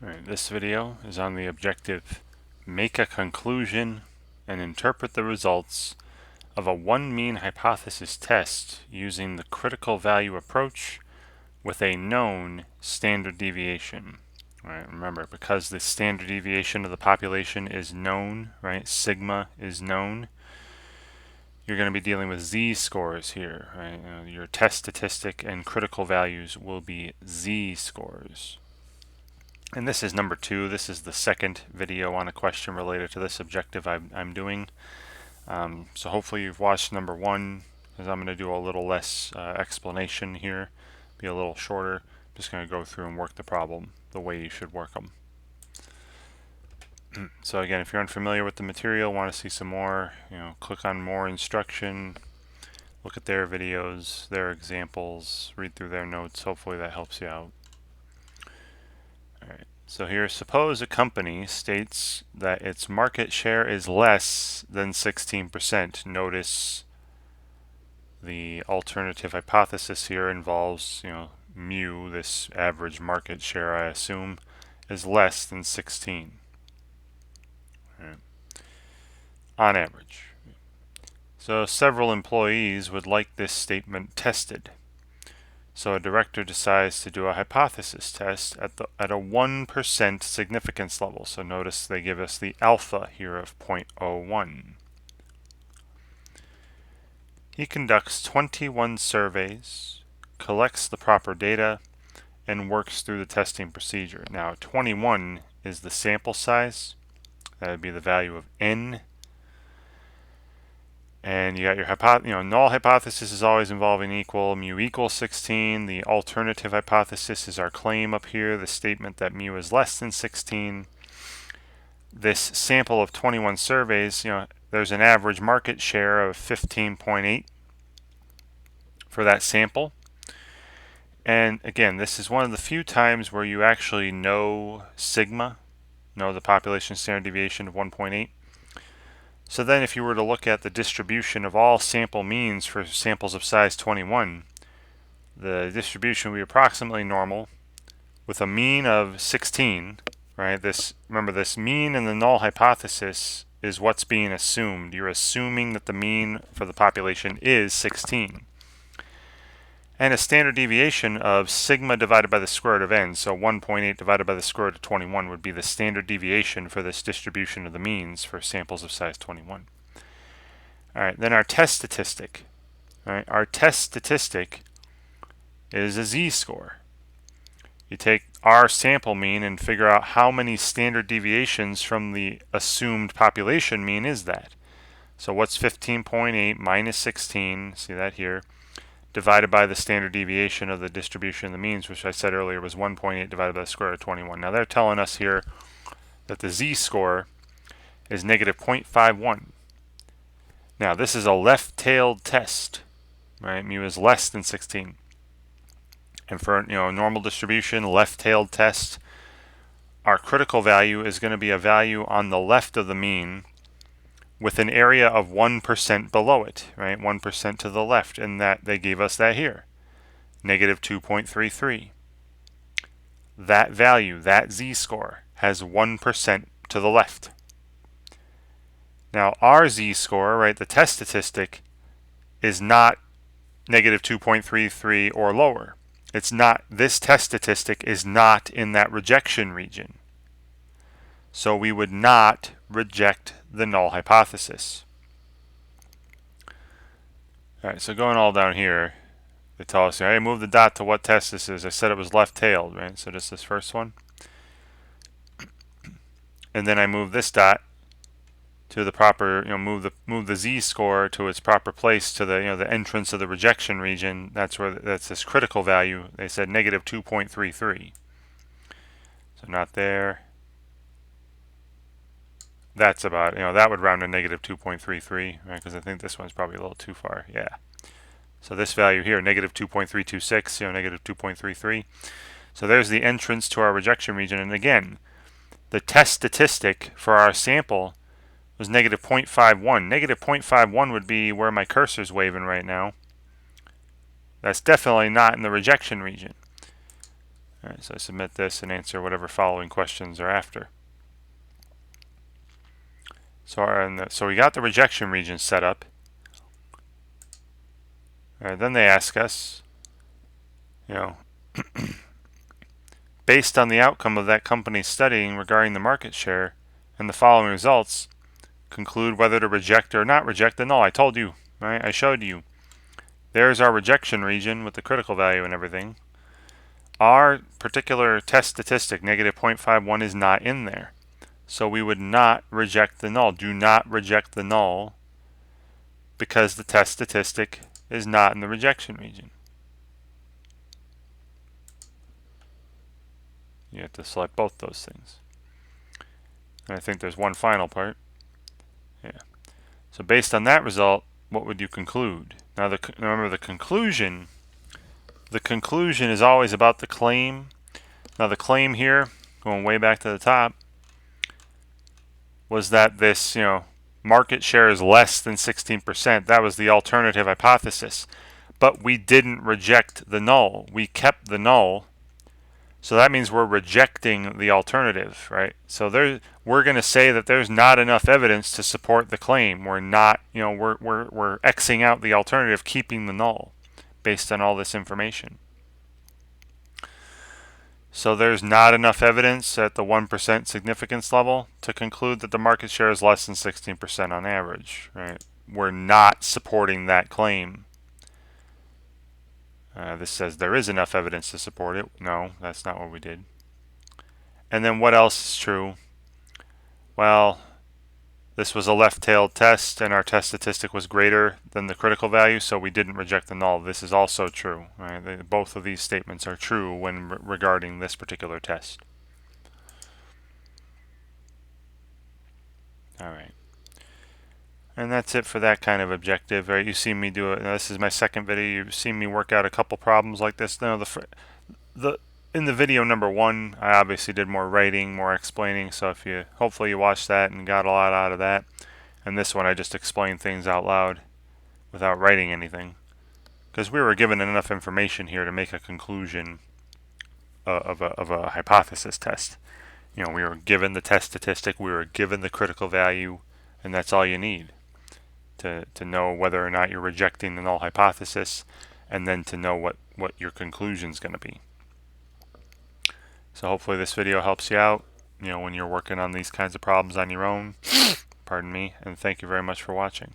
Alright, this video is on the objective make a conclusion and interpret the results of a one-mean hypothesis test using the critical value approach with a known standard deviation. Right, remember, because the standard deviation of the population is known, right, sigma is known, you're going to be dealing with z-scores here, right? Your test statistic and critical values will be z-scores. And this is number 2. This is the second video on a question related to this objective I'm doing. So hopefully you've watched number 1, because I'm going to do a little less explanation here, be a little shorter. I'm just going to go through and work the problem the way you should work them. So again, if you're unfamiliar with the material, want to see some more, click on more instruction, look at their videos, their examples, read through their notes. Hopefully that helps you out. Alright, so here, suppose a company states that its market share is less than 16%. Notice the alternative hypothesis here involves, mu, this average market share, I assume, is less than 16. Right. On average. So several employees would like this statement tested. So a director decides to do a hypothesis test at a 1% significance level. So notice they give us the alpha here of 0.01. He conducts 21 surveys, collects the proper data, and works through the testing procedure. Now 21 is the sample size. That would be the value of n. And you got your null hypothesis is always involving equal, mu equals 16. The alternative hypothesis is our claim up here, the statement that mu is less than 16. This sample of 21 surveys, there's an average market share of 15.8 for that sample. And again, this is one of the few times where you actually know sigma, know the population standard deviation of 1.8. So then if you were to look at the distribution of all sample means for samples of size 21, the distribution would be approximately normal with a mean of 16, right? Remember, this mean in the null hypothesis is what's being assumed. You're assuming that the mean for the population is 16. And a standard deviation of sigma divided by the square root of n, so 1.8 divided by the square root of 21 would be the standard deviation for this distribution of the means for samples of size 21. Alright, then our test statistic. Alright, our test statistic is a z-score. You take our sample mean and figure out how many standard deviations from the assumed population mean is that. So what's 15.8 minus 16, see that here, divided by the standard deviation of the distribution of the means, which I said earlier was 1.8 divided by the square root of 21. Now they're telling us here that the z-score is negative 0.51. Now this is a left-tailed test, right? Mu is less than 16. And for a normal distribution, left-tailed test, our critical value is going to be a value on the left of the mean with an area of 1% below it, right? 1% to the left, and that they gave us that here, negative 2.33. That value, that z-score, has 1% to the left. Now our z-score, right, the test statistic, is not negative 2.33 or lower. It's not, this test statistic is not in that rejection region. So we would not reject the null hypothesis. Alright, so going all down here, they tell us, I move the dot to what test this is. I said it was left-tailed, right? So just this first one. And then I move this dot to the proper, move the z-score to its proper place to the, the entrance of the rejection region. That's this critical value. They said negative 2.33. So not there. That's about, that would round to negative 2.33, right? Because I think this one's probably a little too far. Yeah. So this value here, negative 2.326, negative 2.33. So there's the entrance to our rejection region. And again, the test statistic for our sample was negative 0.51. Negative 0.51 would be where my cursor's waving right now. That's definitely not in the rejection region. All right, so I submit this and answer whatever following questions are after. So we got the rejection region set up. All right, then they ask us, you know, based on the outcome of that company's studying regarding the market share and the following results, conclude whether to reject or not reject the null. I told you, right? I showed you. There's our rejection region with the critical value and everything. Our particular test statistic, negative 0.51, is not in there. So we would not reject the null. Do not reject the null because the test statistic is not in the rejection region. You have to select both those things. And I think there's one final part. Yeah. So based on that result, what would you conclude? Now, remember the conclusion is always about the claim. Now the claim here, going way back to the top, was that this, market share is less than 16%. That was the alternative hypothesis. But we didn't reject the null. We kept the null. So that means we're rejecting the alternative, right? So we're going to say that there's not enough evidence to support the claim. We're not, we're Xing out the alternative, keeping the null based on all this information. So there's not enough evidence at the 1% significance level to conclude that the market share is less than 16% on average, right? We're not supporting that claim. This says there is enough evidence to support it. No, that's not what we did. And then what else is true? Well, this was a left-tailed test, and our test statistic was greater than the critical value, so we didn't reject the null. This is also true. Right? Both of these statements are true when regarding this particular test. All right. And that's it for that kind of objective. Right? You've seen me do it. This is my second video. You've seen me work out a couple problems like this. Now, in the video number 1, I obviously did more writing, more explaining. So hopefully you watched that and got a lot out of that. And this one, I just explained things out loud without writing anything, because we were given enough information here to make a conclusion of a hypothesis test. We were given the test statistic, we were given the critical value, and that's all you need to know whether or not you're rejecting the null hypothesis, and then to know what your conclusion is going to be. So hopefully this video helps you out, when you're working on these kinds of problems on your own. Pardon me, and thank you very much for watching.